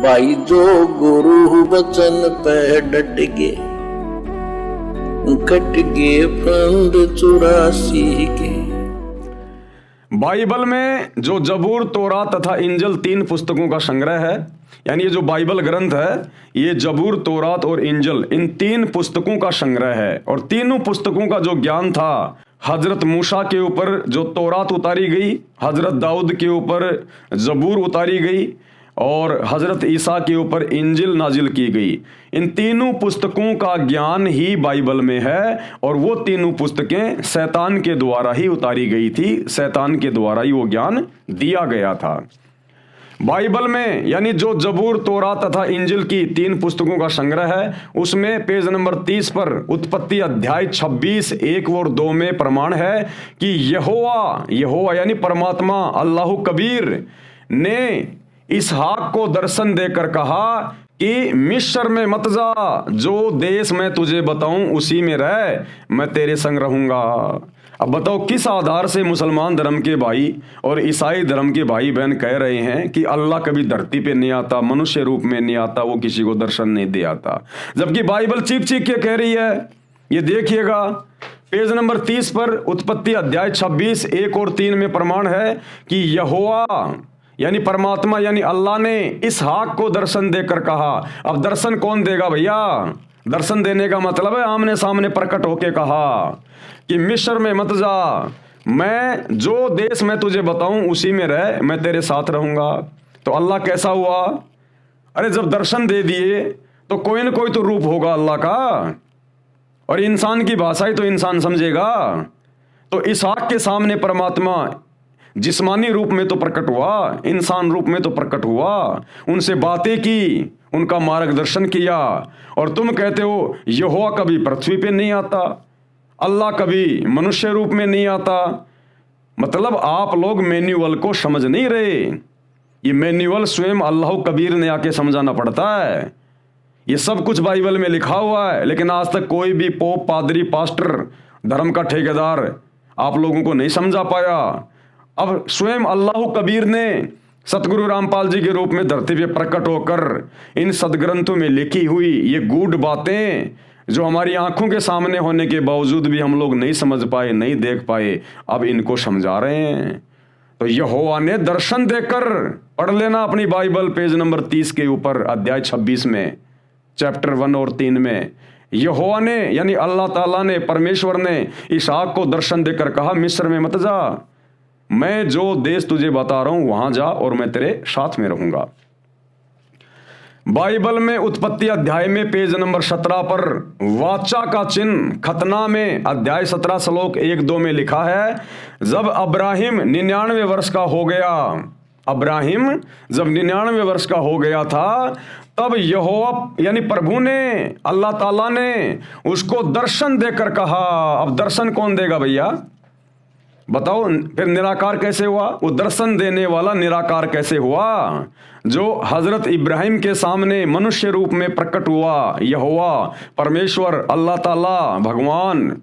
भाई जो गुरु वचन पे डट गए, कट गए फंड 84 के। बाइबल में जो जबूर, तोरा तथा इंजल 3 पुस्तकों का संग्रह है, यानी ये जो बाइबल ग्रंथ है ये जबूर, तोरात और इंजल इन 3 पुस्तकों का संग्रह है। और तीनों पुस्तकों का जो ज्ञान था, हजरत मूसा के ऊपर जो तोरात उतारी गई, हजरत दाऊद के ऊपर जबूर उतारी गई और हजरत ईसा के ऊपर इंजिल नाजिल की गई। इन तीनों पुस्तकों का ज्ञान ही बाइबल में है और वो तीनों पुस्तकें शैतान के द्वारा ही उतारी गई थी, शैतान के द्वारा ही वो ज्ञान दिया गया था। बाइबल में यानी जो जबूर, तोरा तथा इंजिल की 3 पुस्तकों का संग्रह है, उसमें पेज नंबर 30 पर उत्पत्ति अध्याय 26 1 और 2 में प्रमाण है कि यहोवा यानी परमात्मा अल्लाह कबीर ने इसहाक को दर्शन देकर कहा कि मिस्र में मत जा, जो देश मैं तुझे बताऊं उसी में रह, मैं तेरे संग रहूंगा। अब बताओ किस आधार से मुसलमान धर्म के भाई और ईसाई धर्म के भाई बहन कह रहे हैं कि अल्लाह कभी धरती पे नहीं आता, मनुष्य रूप में नहीं आता, वो किसी को दर्शन नहीं दे आता, जबकि बाइबल चीख चीख के कह रही है। ये देखिएगा पेज नंबर 30 पर उत्पत्ति अध्याय 26 1 और 3 में प्रमाण है कि यहोवा यानी परमात्मा यानी अल्लाह ने इसहाक को दर्शन देकर कहा। अब दर्शन कौन देगा भैया? दर्शन देने का मतलब है आमने सामने प्रकट होके कहा कि मिस्र में मत जा, मैं जो देश मैं तुझे बताऊं उसी में रह, मैं तेरे साथ रहूंगा। तो अल्लाह कैसा हुआ? अरे जब दर्शन दे दिए तो कोई ना कोई तो रूप होगा अल्लाह का, और इंसान की भाषा ही तो इंसान समझेगा। तो इसहाक के सामने परमात्मा जिस्मानी रूप में तो प्रकट हुआ, इंसान रूप में तो प्रकट हुआ, उनसे बातें की, उनका मार्गदर्शन किया। और तुम कहते हो यहोवा कभी पृथ्वी पे नहीं आता, अल्लाह कभी मनुष्य रूप में नहीं आता। मतलब आप लोग मैन्युअल को समझ नहीं रहे। ये मैन्युअल स्वयं अल्लाह कबीर ने आके समझाना पड़ता है। ये सब कुछ बाइबल में लिखा हुआ है, लेकिन आज तक कोई भी पोप, पादरी, पास्टर, धर्म का ठेकेदार आप लोगों को नहीं समझा पाया। अब स्वयं अल्लाह कबीर ने सतगुरु रामपाल जी के रूप में धरती पे प्रकट होकर इन सदग्रंथों में लिखी हुई ये गूढ़ बातें जो हमारी आंखों के सामने होने के बावजूद भी हम लोग नहीं समझ पाए, नहीं देख पाए, अब इनको समझा रहे हैं। तो यहोवा ने दर्शन देकर, पढ़ लेना अपनी बाइबल पेज नंबर 30 के ऊपर अध्याय 26 में चैप्टर 1 और 3 में, यहोवा ने यानी अल्लाह ताला ने, परमेश्वर ने इसहाक को दर्शन देकर कहा मिस्र में मत जा, मैं जो देश तुझे बता रहा हूं वहां जा और मैं तेरे साथ में रहूंगा। बाइबल में उत्पत्ति अध्याय में पेज नंबर 17 पर वाचा का चिन्ह खतना में अध्याय 17 श्लोक 1-2 में लिखा है, जब अब्राहिम 99 वर्ष का हो गया, अब्राहिम जब 99 वर्ष का हो गया था, तब यहोवा यानी प्रभु ने, अल्लाह ताला ने उसको दर्शन देकर कहा। अब दर्शन कौन देगा भैया? बताओ फिर निराकार कैसे हुआ? वो दर्शन देने वाला निराकार कैसे हुआ? जो हजरत इब्राहिम के सामने मनुष्य रूप में प्रकट हुआ, यहोवा परमेश्वर अल्लाह ताला भगवान,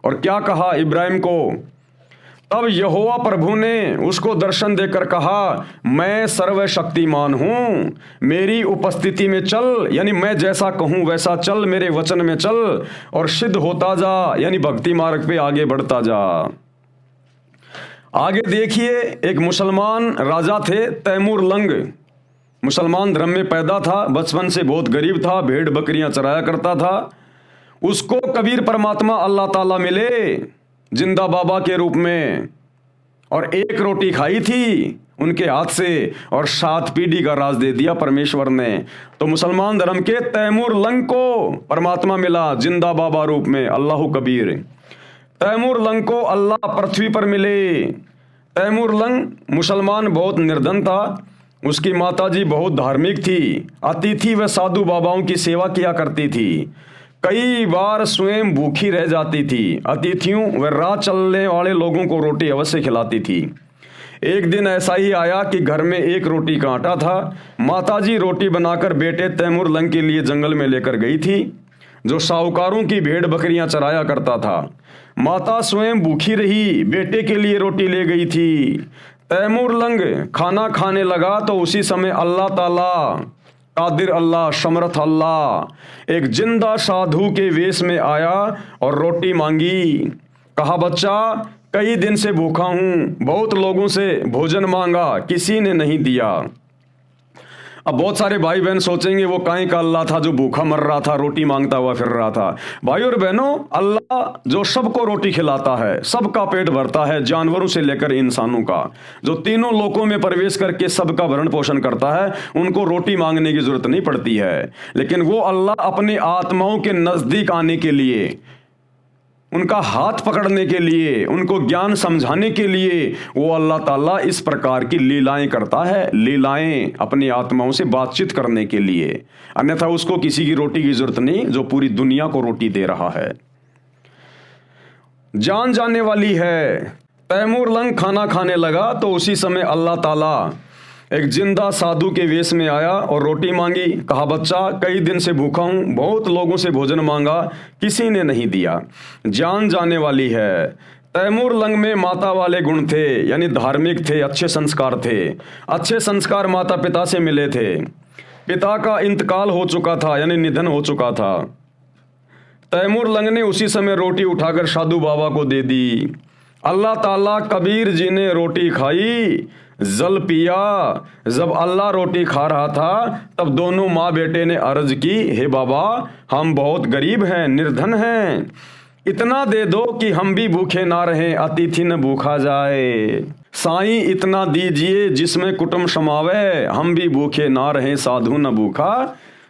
और क्या कहा इब्राहिम को? तब यहोवा प्रभु ने उसको दर्शन देकर कहा, मैं सर्वशक्तिमान हूं, मेरी उपस्थिति में चल, यानी मैं जैसा कहूं वैसा चल, मेरे वचन में चल और सिद्ध होता जा, यानी भक्ति मार्ग पे आगे बढ़ता जा। आगे देखिए, एक मुसलमान राजा थे तैमूर लंग, मुसलमान धर्म में पैदा था, बचपन से बहुत गरीब था, भेड़ बकरियां चराया करता था। उसको कबीर परमात्मा अल्लाह ताला मिले जिंदा बाबा के रूप में, और 1 रोटी खाई थी उनके हाथ से और 7 पीढ़ी का राज दे दिया परमेश्वर ने। तो मुसलमान धर्म के तैमूर लंग को परमात्मा मिला जिंदा बाबा रूप में, अल्लाह कबीर। तैमूर लंग को अल्लाह पृथ्वी पर मिले। तैमूर लंग मुसलमान बहुत निर्धन था, उसकी माताजी बहुत धार्मिक थी, अतिथि व साधु बाबाओं की सेवा किया करती थी, कई बार स्वयं भूखी रह जाती थी, अतिथियों व राह चलने वाले लोगों को रोटी अवश्य खिलाती थी। एक दिन ऐसा ही आया कि घर में 1 रोटी का आटा था। माताजी रोटी बनाकर बेटे तैमूर लंग के लिए जंगल में लेकर गई थी, जो साहूकारों की भेड़ बकरियां चराया करता था। माता स्वयं भूखी रही, बेटे के लिए रोटी ले गई थी। तैमूर लंग खाना खाने लगा तो उसी समय अल्लाह ताला कादिर अल्लाह समर्थ अल्लाह एक जिंदा साधु के वेश में आया और रोटी मांगी। कहा, बच्चा कई दिन से भूखा हूँ, बहुत लोगों से भोजन मांगा, किसी ने नहीं दिया। अब बहुत सारे भाई बहन सोचेंगे वो काहे का अल्लाह था जो भूखा मर रहा था, रोटी मांगता हुआ फिर रहा था। भाई और बहनों, अल्लाह जो सबको रोटी खिलाता है, सबका पेट भरता है, जानवरों से लेकर इंसानों का, जो तीनों लोकों में प्रवेश करके सबका भरण पोषण करता है, उनको रोटी मांगने की जरूरत नहीं पड़ती है। लेकिन वो अल्लाह अपनी आत्माओं के नजदीक आने के लिए, उनका हाथ पकड़ने के लिए, उनको ज्ञान समझाने के लिए वो अल्लाह ताला इस प्रकार की लीलाएं करता है। लीलाएं अपनी आत्माओं से बातचीत करने के लिए, अन्यथा उसको किसी की रोटी की जरूरत नहीं जो पूरी दुनिया को रोटी दे रहा है। जान जाने वाली है। तैमूर लंग खाना खाने लगा तो उसी समय अल्लाह ताला एक जिंदा साधु के वेश में आया और रोटी मांगी। कहा, बच्चा कई दिन से भूखा हूं, बहुत लोगों से भोजन मांगा, किसी ने नहीं दिया। जान जाने वाली है। तैमूर लंग में माता वाले गुण थे, यानी धार्मिक थे, अच्छे संस्कार थे। अच्छे संस्कार माता पिता से मिले थे। पिता का इंतकाल हो चुका था, यानी निधन हो चुका था। तैमूर लंग ने उसी समय रोटी उठाकर साधु बाबा को दे दी। अल्लाह ताला कबीर जी ने रोटी खाई, जल पिया। जब अल्लाह रोटी खा रहा था तब दोनों माँ बेटे ने अर्ज की, हे बाबा हम बहुत गरीब हैं, निर्धन हैं, इतना दे दो कि हम भी भूखे ना रहें, अतिथि न भूखा जाए। साईं इतना दीजिए जिसमें कुटुंब समावे, हम भी भूखे ना रहें, साधु न भूखा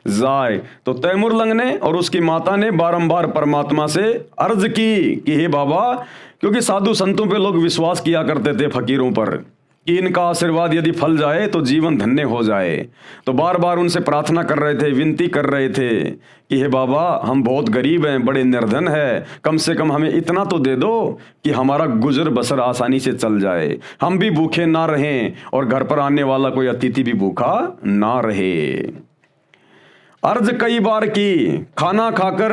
जाए। तो तैमूर लंग ने और उसकी माता ने बारंबार परमात्मा से अर्ज की कि हे बाबा, क्योंकि साधु संतों पे लोग विश्वास किया करते थे, फकीरों पर, कि इनका आशीर्वाद यदि फल जाए तो जीवन धन्य हो जाए। तो बार बार उनसे प्रार्थना कर रहे थे, विनती कर रहे थे कि हे बाबा हम बहुत गरीब हैं, बड़े निर्धन हैं, कम से कम हमें इतना तो दे दो कि हमारा गुजर बसर आसानी से चल जाए, हम भी भूखे ना रहें और घर पर आने वाला कोई अतिथि भी भूखा ना रहे। अर्ज कई बार की। खाना खाकर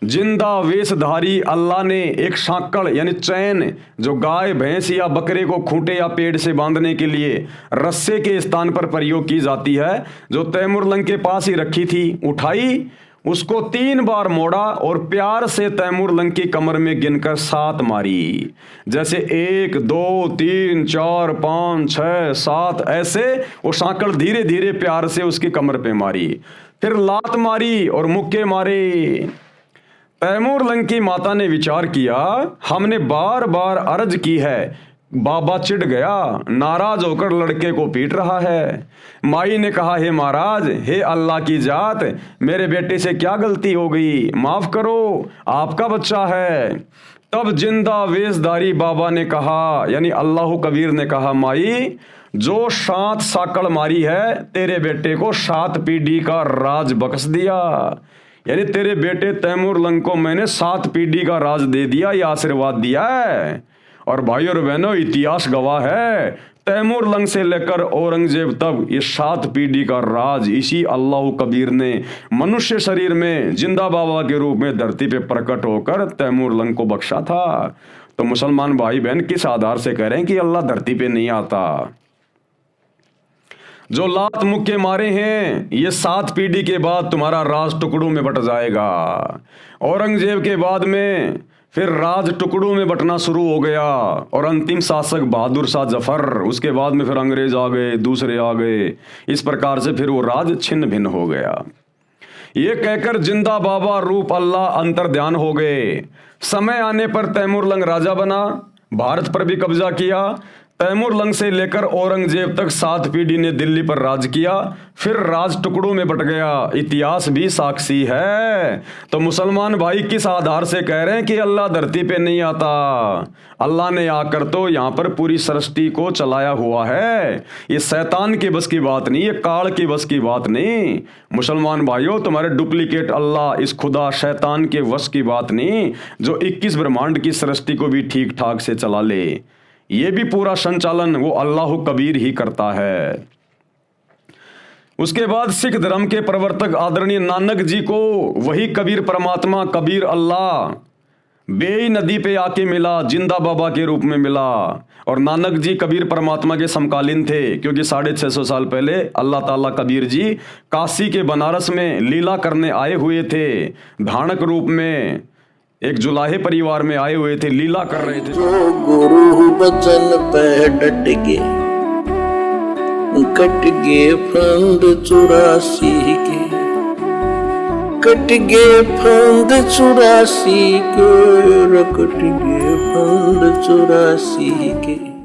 जिंदा वेशधारी अल्लाह ने एक सांकड़ यानी चैन, जो गाय भैंस या बकरे को खूंटे या पेड़ से बांधने के लिए रस्से के स्थान पर प्रयोग की जाती है, जो तैमूर लंग के पास ही रखी थी, उठाई, उसको 3 बार मोड़ा और प्यार से तैमूर लंग की कमर में गिनकर 7 मारी। जैसे 1 2 3 4 5 6 7 ऐसे वो सांकड़ धीरे धीरे प्यार से उसकी कमर पे मारी। फिर लात मारी और मुक्के मारे। तैमूर लंग की माता ने विचार किया, हमने बार बार अर्ज की है, बाबा चिढ़ गया, नाराज होकर लड़के को पीट रहा है। माई ने कहा, हे महाराज, हे अल्लाह की जात, मेरे बेटे से क्या गलती हो गई, माफ करो, आपका बच्चा है। तब जिंदा वेशधारी बाबा ने कहा, यानी अल्लाह कबीर ने कहा, माई जो 7 साकड़ मारी है, तेरे बेटे को 7 पीढ़ी का राज बख्श दिया, यानी तेरे बेटे तैमूर लंग को मैंने 7 पीढ़ी का राज दे दिया, ये आशीर्वाद दिया है। और भाई और बहनों, इतिहास गवाह है, तैमूर लंग से लेकर औरंगजेब तक ये 7 पीढ़ी का राज इसी अल्लाह कबीर ने मनुष्य शरीर में जिंदा बाबा के रूप में धरती पे प्रकट होकर तैमूर लंग को बख्शा था। तो मुसलमान भाई बहन किस आधार से कह रहे हैं कि अल्लाह धरती पे नहीं आता? जो लात मुक्के मारे हैं, ये 7 पीढ़ी के बाद तुम्हारा राज टुकड़ों में बट जाएगा। औरंगजेब के बाद में फिर राज टुकड़ों में बटना शुरू हो गया और अंतिम शासक बहादुर शाह जफर, उसके बाद में फिर अंग्रेज आ गए, दूसरे आ गए, इस प्रकार से फिर वो राज छिन्न भिन्न हो गया। ये कहकर जिंदा बाबा रूप अल्लाह अंतर ध्यान हो गए। समय आने पर तैमूर लंग राजा बना, भारत पर भी कब्जा किया। तैमूर लंग से लेकर औरंगजेब तक 7 पीढ़ी ने दिल्ली पर राज किया, फिर राज टुकड़ों में बट गया। इतिहास भी साक्षी है। तो मुसलमान भाई किस आधार से कह रहे हैं कि अल्लाह धरती पे नहीं आता? अल्लाह ने आकर तो यहाँ पर पूरी सृष्टि को चलाया हुआ है। ये शैतान के बस की बात नहीं, ये काल के बस की बात नहीं। मुसलमान भाइयों, तुम्हारे डुप्लीकेट अल्लाह, इस खुदा शैतान के वश की बात नहीं, जो 21 ब्रह्मांड की सृष्टि को भी ठीक ठाक से चला ले। ये भी पूरा संचालन वो अल्लाह कबीर ही करता है। उसके बाद सिख धर्म के प्रवर्तक आदरणीय नानक जी को वही कबीर परमात्मा, कबीर अल्लाह बेई नदी पे आके मिला, जिंदा बाबा के रूप में मिला। और नानक जी कबीर परमात्मा के समकालीन थे, क्योंकि 650 साल पहले अल्लाह ताला कबीर जी काशी के बनारस में लीला करने आए हुए थे। धानक रूप में एक जुलाहे परिवार में आए हुए थे, लीला कर रहे थे। जो गुरु बचन पे डट गे, कट गे फंद 84 के, कट गे फंद 84 के, कट गे फंद 84 के।